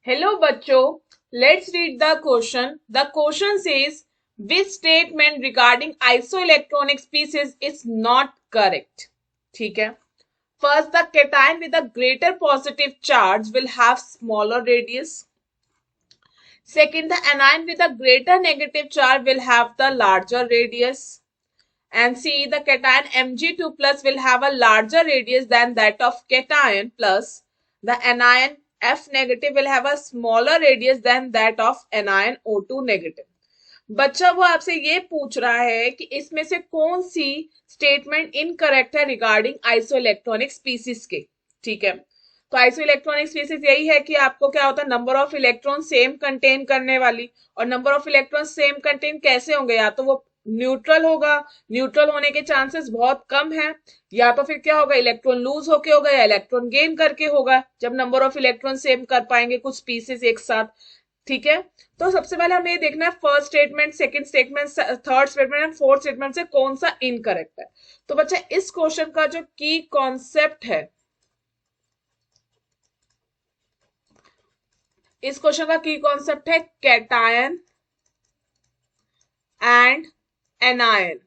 Hello बच्चों, let's read the question. The question says which statement regarding isoelectronic species is not correct. ठीक है. First, the cation with a greater positive charge will have smaller radius. Second, the anion with a greater negative charge will have the larger radius. And C, the cation Mg2 plus will have a larger radius than that of cation plus. The anion F negative will have a smaller radius than that of anion O2 negative. बच्चा वो आपसे ये पूछ रहा है कि इसमें से कौन सी स्टेटमेंट इनकरेक्ट है रिगार्डिंग आइसोइलेक्ट्रॉनिक स्पीसीज के. ठीक है, तो आइसोइलेक्ट्रॉनिक स्पीसीज यही है कि आपको क्या होता है, number of electron same contain करने वाली. और number of electron same contain कैसे होंगे, या तो वो न्यूट्रल होगा, न्यूट्रल होने के चांसेस बहुत कम है, या तो फिर क्या होगा, इलेक्ट्रॉन लूज होके होगा या इलेक्ट्रॉन गेन करके होगा, जब नंबर ऑफ इलेक्ट्रॉन सेम कर पाएंगे कुछ स्पीसीज एक साथ. ठीक है, तो सबसे पहले हमें ये देखना है first statement, second statement, third statement and fourth statement से कौन सा इनकरेक्ट है. तो बच्चा इस क्वेश्चन का जो की कॉन्सेप्ट है, इस क्वेश्चन का की कॉन्सेप्ट है कैटायन एंड एनायन.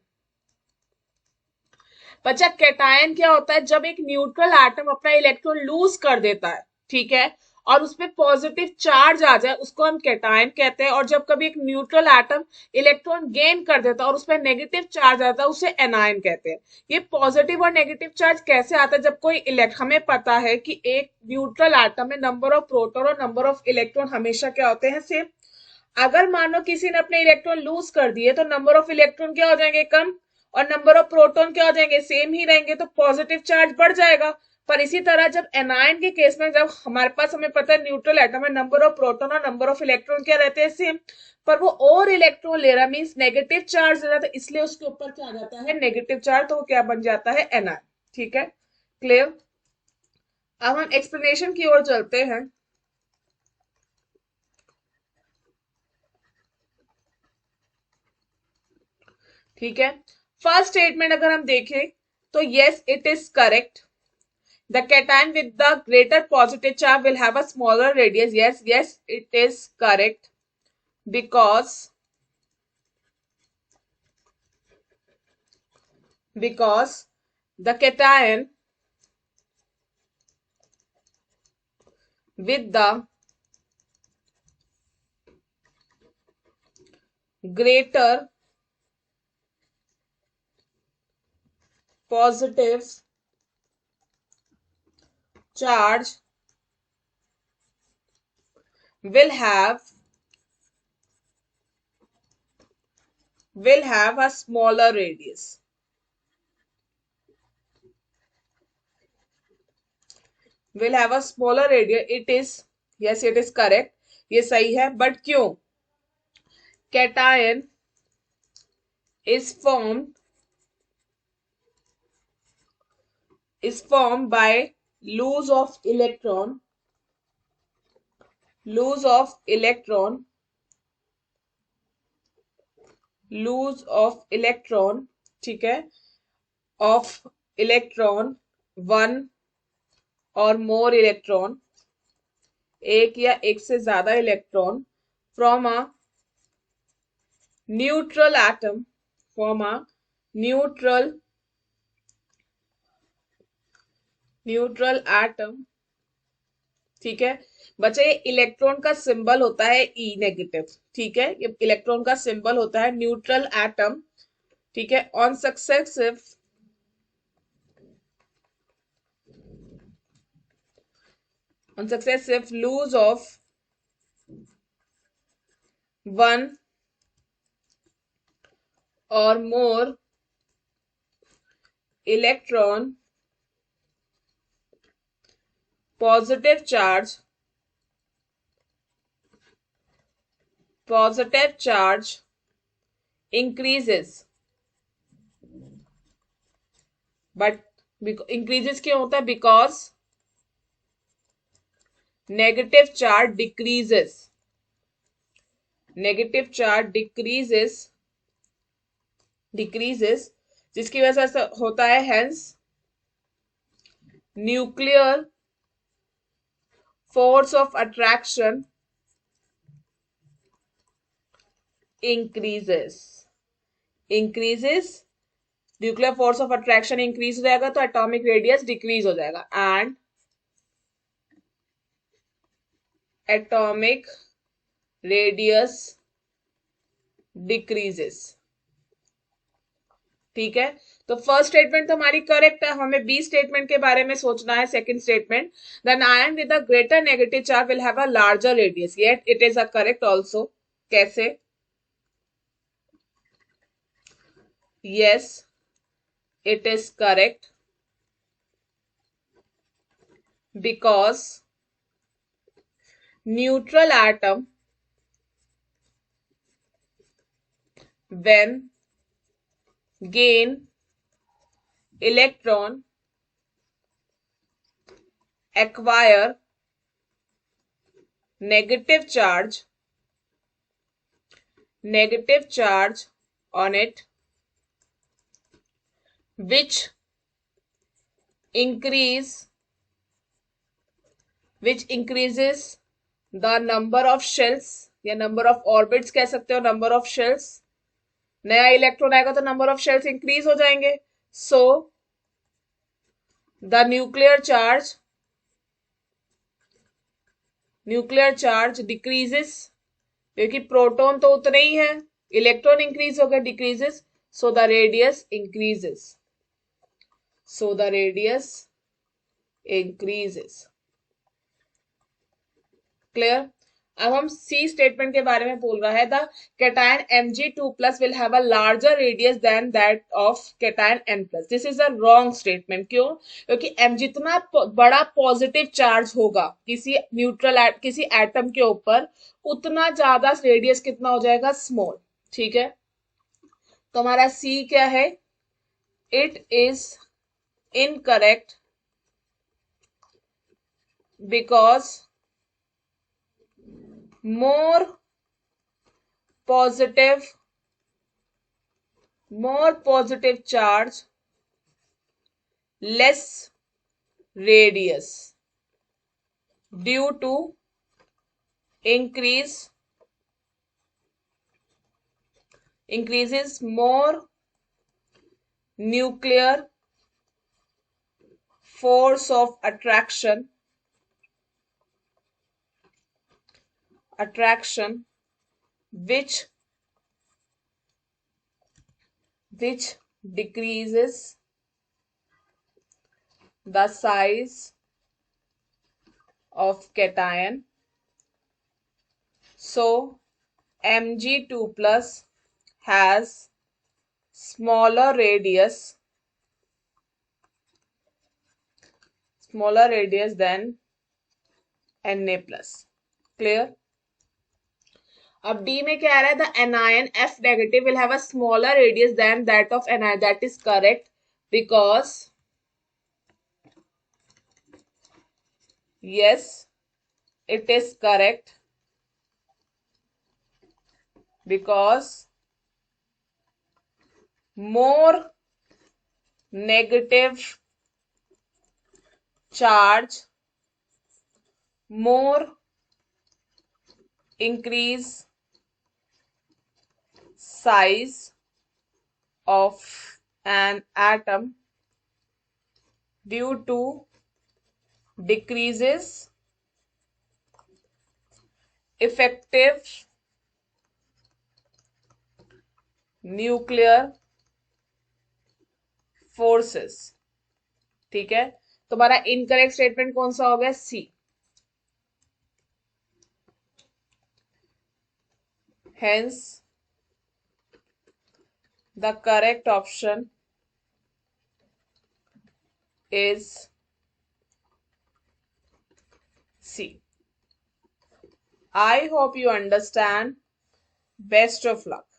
बच्चा कैटायन क्या होता है, जब एक न्यूट्रल एटम अपना इलेक्ट्रॉन लूज कर देता है, ठीक है, और उसमें पॉजिटिव चार्ज आ जाए, उसको हम कैटायन कहते हैं. और जब कभी एक न्यूट्रल एटम इलेक्ट्रॉन गेन कर देता है और उसमें नेगेटिव चार्ज आता है, उसे एनायन कहते हैं. ये पॉजिटिव और नेगेटिव चार्ज कैसे आता है, जब कोई हमें पता है कि एक न्यूट्रल एटम में नंबर ऑफ प्रोटॉन और नंबर ऑफ इलेक्ट्रॉन हमेशा क्या होते हैं, सेम. अगर मान लो किसी ने अपने इलेक्ट्रॉन लूज कर दिए तो नंबर ऑफ इलेक्ट्रॉन क्या हो जाएंगे, कम, और नंबर ऑफ प्रोटॉन क्या हो जाएंगे, सेम ही रहेंगे, तो पॉजिटिव चार्ज बढ़ जाएगा. पर इसी तरह जब एनायन के केस में, जब हमारे पास हमें पता है न्यूट्रल एटम में नंबर ऑफ प्रोटॉन और नंबर ऑफ इलेक्ट्रॉन क्या रहते हैं, सेम, पर वो और इलेक्ट्रॉन ले रहा मीन्स नेगेटिव चार्ज ले रहा था, इसलिए उसके ऊपर क्या आ जाता है, नेगेटिव चार्ज, तो वो क्या बन जाता है, एनायन. ठीक है, क्लियर. अब हम एक्सप्लेनेशन की ओर चलते हैं. ठीक है, फर्स्ट स्टेटमेंट अगर हम देखें तो yes it is correct. The cation with the greater positive charge will have a smaller radius. Yes, it is correct because the cation with the greater positive charge will have a smaller radius. Will have a smaller radius. It is, yes, it is correct. ये सही है, but क्यों, cation is formed by loss of electron ठीक है, of electron one और more electron, एक या एक से ज्यादा electron, from a neutral atom. ठीक है बच्चे, ये इलेक्ट्रॉन का सिंबल होता है ई नेगेटिव. ठीक है, ये इलेक्ट्रॉन का सिंबल होता है न्यूट्रल एटम. ठीक है, on successive lose of one और more electron, positive charge increases. but increases क्यों होता है, because negative charge decreases. जिसकी वजह से होता है hence nuclear force of attraction increases. Increases, nuclear force of attraction increase हो जाएगा तो एटॉमिक रेडियस डिक्रीज हो जाएगा एंड एटॉमिक रेडियस डिक्रीजेस। ठीक है, तो फर्स्ट स्टेटमेंट तो हमारी करेक्ट है, हमें बी स्टेटमेंट के बारे में सोचना है। Second statement, then ion with a greater negative charge will have a larger radius, yet it is a correct also. कैसे? Yes, it is correct because neutral atom when gain electron acquire negative charge on it which increases the number of shells या number of orbits कह सकते हो, number of shells। नया electron आएगा तो number of shells increase हो जाएंगे, so the nuclear charge decreases, क्योंकि प्रोटॉन तो उतने ही है, इलेक्ट्रॉन इंक्रीज हो गया, decreases, so the radius increases. Clear? अब हम सी स्टेटमेंट के बारे में बोल रहा है, the cation Mg2+ will have a larger radius than that of cation N+। This is a wrong statement. क्यों? क्योंकि m जितना बड़ा पॉजिटिव चार्ज होगा किसी एटम के ऊपर, उतना ज्यादा रेडियस कितना हो जाएगा? स्मॉल। ठीक है, तो हमारा सी क्या है? It is incorrect because more positive charge, less radius due to increases more nuclear force of attraction which decreases the size of cation, so Mg2+ has smaller radius than Na+। Clear? अब D में क्या आ रहा है? The anion F negative will have a smaller radius than that of anion, that is correct because yes, it is correct because more negative charge, more increase size of an atom due to decreases effective nuclear forces। ठीक है, तुम्हारा incorrect statement कौन सा हो गया? सी। Hence, the correct option is C. I hope you understand. Best of luck.